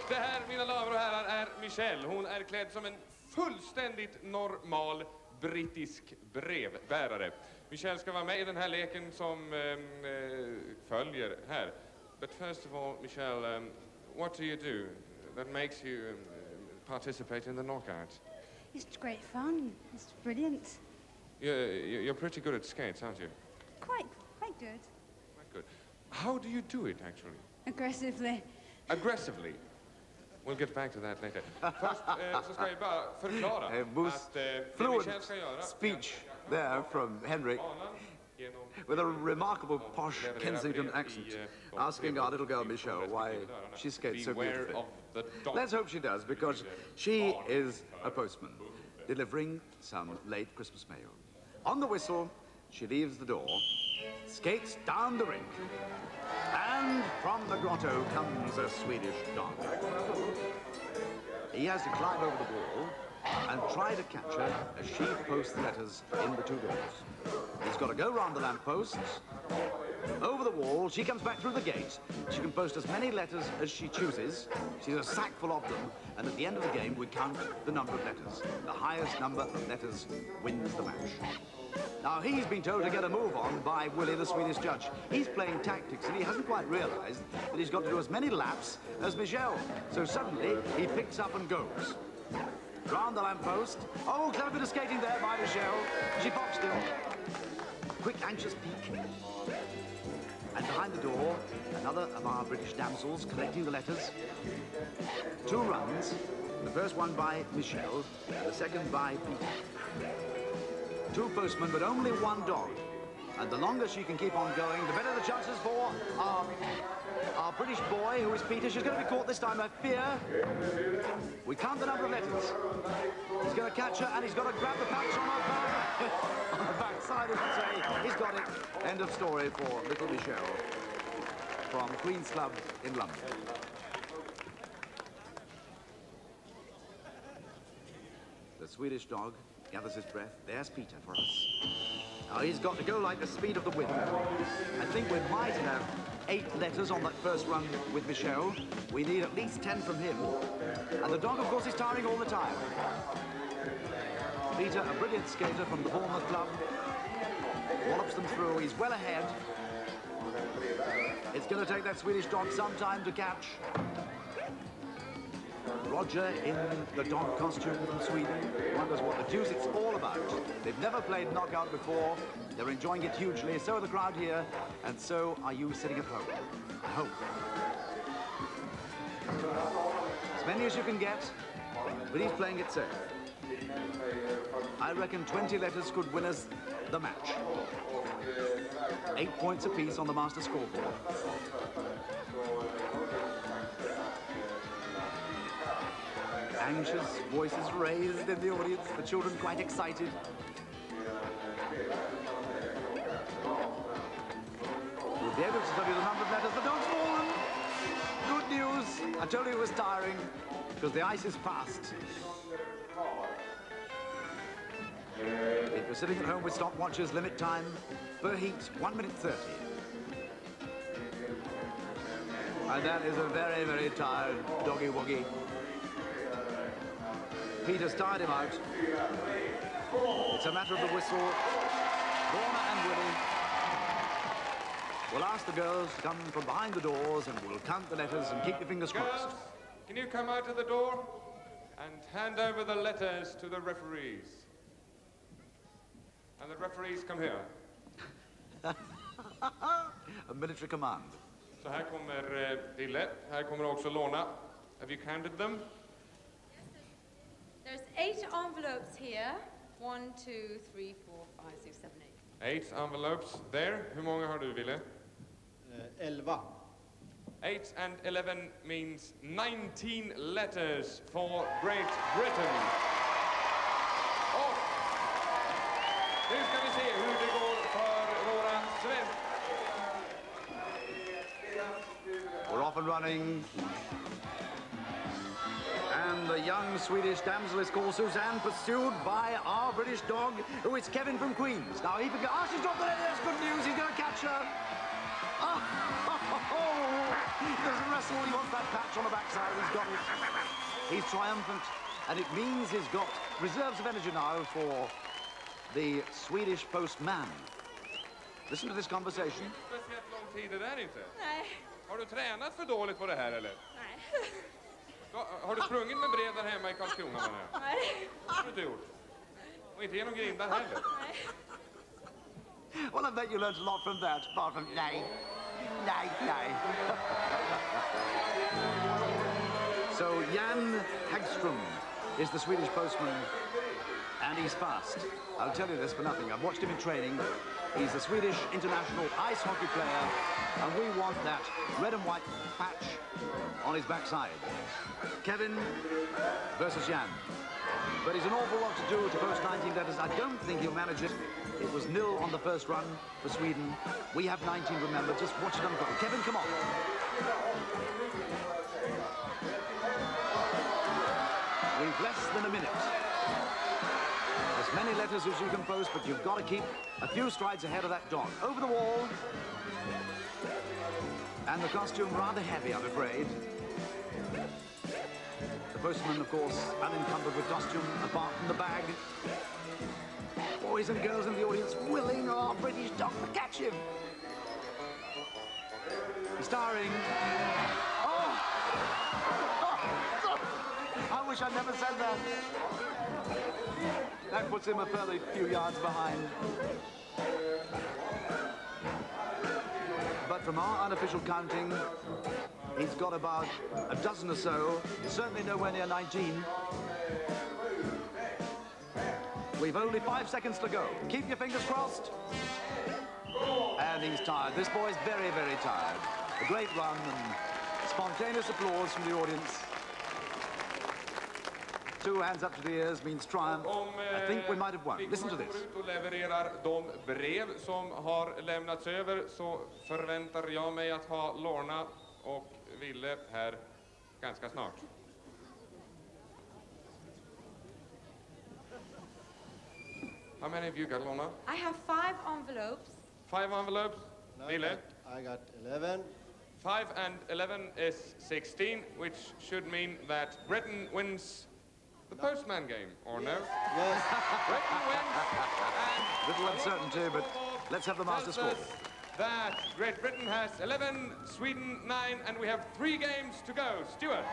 Det här, mina damer och herrar, är Michelle. Hon är klädd som en fullständigt normal brittisk brevbärare. Michelle ska vara med i den här leken som följer här. But first of all, Michelle, what do you do that makes you participate in the knockout? It's great fun. It's brilliant. You're pretty good at skates, aren't you? Quite good. Quite good. How do you do it, actually? Aggressively. Aggressively? We'll get back to that later. Först så ska jag bara förklara att det Michelle ska göra... speech there from Henrik with a remarkable posh Kensington accent, asking our little girl Michelle why she skates so beautifully. Let's hope she does, because she is a postman, delivering some late Christmas mail. On the whistle, she leaves the door, skates down the rink, and from the grotto comes a Swedish dog. He has to climb over the wall and try to catch her as she posts the letters in the two doors. He's got to go round the lampposts, over the wall. She comes back through the gate. She can post as many letters as she chooses. She's a sack full of them, and at the end of the game we count the number of letters. The highest number of letters wins the match. Now, he's been told to get a move on by Willie, the Swedish judge. He's playing tactics, and he hasn't quite realised that he's got to do as many laps as Michelle. So suddenly, he picks up and goes. Round the lamppost. Oh, clever bit of skating there by Michelle. She boxed him. Quick, anxious peek. And behind the door, another of our British damsels collecting the letters. Two runs. The first one by Michelle, the second by Peter. Two postmen, but only one dog. And the longer she can keep on going, the better the chances for our British boy, who is Peter. She's going to be caught this time, I fear. We count the number of letters. He's going to catch her, and he's got to grab the patch on her back. On the back side, I should say. He's got it. End of story for little Michelle from Queen's Club in London. The Swedish dog gathers his breath. There's Peter for us. Now he's got to go like the speed of the wind. I think we might have 8 letters on that first run with Michelle. We need at least 10 from him. And the dog, of course, is tiring all the time. Peter, a brilliant skater from the Bournemouth club, wallops them through. He's well ahead. It's going to take that Swedish dog some time to catch. Roger, in the dog costume from Sweden, wonders what the deuce it's all about. They've never played knockout before. They're enjoying it hugely. So are the crowd here, and so are you sitting at home. I hope. As many as you can get, but he's playing it safe. I reckon 20 letters could win us the match. 8 points apiece on the master scoreboard. Anxious voices raised in the audience, the children quite excited. We'll be able to tell you the number of letters. The dog's fallen. Good news. I told you it was tiring, because the ice is past. If you're sitting at home with stopwatches, limit time per heat, 1 minute 30. And that is a very, very tired doggy-woggy. Peter's tired him out. It's a matter of the whistle. Lorna and Willie will ask the girls to come from behind the doors, and we'll count the letters and keep your fingers crossed. Girls, can you come out to the door and hand over the letters to the referees? And the referees come here. A military command. Så här kommer Ville. Här kommer också Lorna. Have you counted them? There's 8 envelopes here. 1, 2, 3, 4, 5, 6, 7, 8. 8 envelopes there. Hur många har du, Ville? 11. 8 and 11 means 19 letters for Great Britain. Och nu ska vi se hur det går för våra svenskar. We're off and running. And the young Swedish damsel is called Suzanne, pursued by our British dog, who is Kevin from Queens. Now he forgot. Oh, she's got the letters. Good news. He's going to catch her. Oh, he doesn't That's all he wants, that patch on the backside. He's got it. He's triumphant, and it means he's got reserves of energy now for the Swedish postman. Listen to this conversation. Speciellt lång tid det där inte. Nej. Har du tränat för dåligt på det här eller? Nej. Har du sprungit med brev där hemma i Karlskrona menar jag? Nej. Det har du inte gjort. Och inte genom grindar heller. Nej. Well, I bet you learned a lot from that, apart from nay. So Jan Hagström is the Swedish postman, and he's fast. I'll tell you this for nothing. I've watched him in training. He's a Swedish international ice hockey player, and we want that red and white patch on his backside. Kevin versus Jan. But he's an awful lot to do to post 19 letters. I don't think he'll manage it. It was 0 on the first run for Sweden. We have 19, remember. Just watch it unfold. Kevin, come on. We've less than a minute. As many letters as you can post, but you've got to keep a few strides ahead of that dog. Over the wall. And the costume rather heavy, I'm afraid. The postman, of course, unencumbered with costume, apart from the bag. Boys and girls in the audience willing our British dog to catch him. He's starring. Oh! I wish I'd never said that. That puts him a further few yards behind. But from our unofficial counting, he's got about a dozen or so. He's certainly nowhere near 19. We've only 5 seconds to go. Keep your fingers crossed. And he's tired. This boy's very, very tired. A great run and spontaneous applause from the audience. 2 hands up to the ears means triumph. I think we might have won. Listen to this. Om levererar de brev som har lämnats över så förväntar jag mig att ha Lorna och Ville här ganska snart. How many of you got Lorna? I have 5 envelopes. 5 envelopes. No, Ville? I got 11. 5 and 11 is 16, which should mean that Britain wins the postman game, or no? Yes. Britain wins. Little uncertainty, but let's have the master score. That Great Britain has 11, Sweden 9, and we have 3 games to go. Stuart.